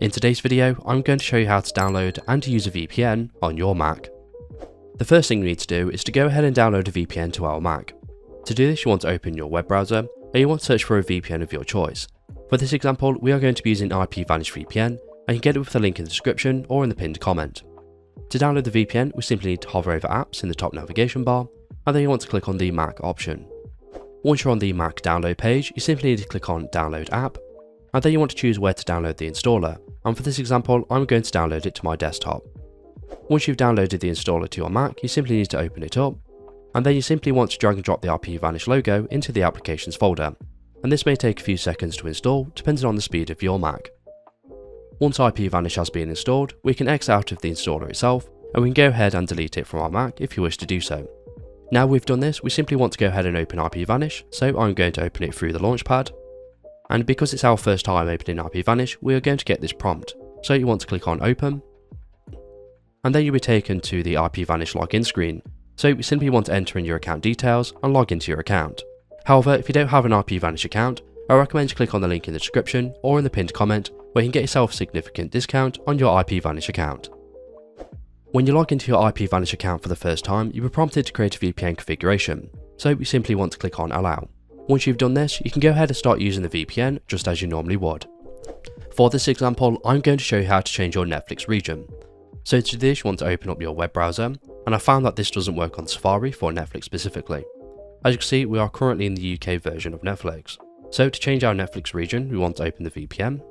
In today's video, I'm going to show you how to download and to use a VPN on your Mac. The first thing you need to do is to go ahead and download a VPN to our Mac. To do this, you want to open your web browser and you want to search for a VPN of your choice. For this example, we are going to be using IPVanish VPN, and you can get it with the link in the description or in the pinned comment. To download the VPN, we simply need to hover over apps in the top navigation bar, and then you want to click on the Mac option. Once you're on the Mac download page, you simply need to click on Download App, and then you want to choose where to download the installer, and for this example, I'm going to download it to my desktop. Once you've downloaded the installer to your Mac, you simply need to open it up, and then you simply want to drag and drop the IPVanish logo into the applications folder, and this may take a few seconds to install depending on the speed of your Mac. Once IPVanish has been installed, we can exit out of the installer itself, and we can go ahead and delete it from our Mac if you wish to do so. Now we've done this, we simply want to go ahead and open IPVanish, so I'm going to open it through the Launchpad. And because it's our first time opening IPVanish, we are going to get this prompt. So you want to click on Open, and then you'll be taken to the IPVanish login screen. So you simply want to enter in your account details and log into your account. However, if you don't have an IPVanish account, I recommend you click on the link in the description or in the pinned comment where you can get yourself a significant discount on your IPVanish account. When you log into your IPVanish account for the first time, you'll be prompted to create a VPN configuration. So you simply want to click on Allow. Once you've done this, you can go ahead and start using the VPN just as you normally would. For this example, I'm going to show you how to change your Netflix region. So to do this, you want to open up your web browser, and I found that this doesn't work on Safari for Netflix specifically. As you can see, we are currently in the UK version of Netflix. So to change our Netflix region, we want to open the VPN,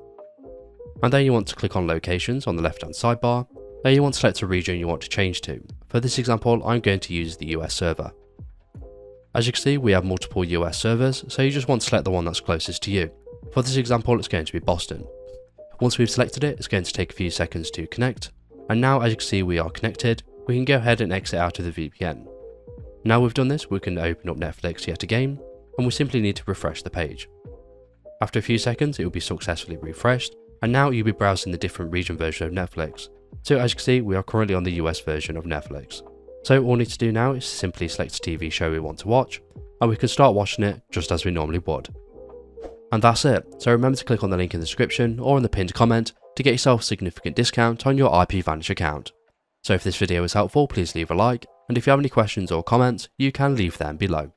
and then you want to click on Locations on the left-hand sidebar. Then you want to select a region you want to change to. For this example, I'm going to use the US server. As you can see, we have multiple US servers, so you just want to select the one that's closest to you. For this example, it's going to be Boston. Once we've selected it, it's going to take a few seconds to connect, and now as you can see we are connected, we can go ahead and exit out of the VPN. Now we've done this, we can open up Netflix yet again, and we simply need to refresh the page. After a few seconds, it will be successfully refreshed, and now you'll be browsing the different region version of Netflix. So as you can see, we are currently on the US version of Netflix. So all we need to do now is simply select a TV show we want to watch, and we can start watching it just as we normally would. And that's it. So remember to click on the link in the description or in the pinned comment to get yourself a significant discount on your IPVanish account. So if this video was helpful, please leave a like, and if you have any questions or comments, you can leave them below.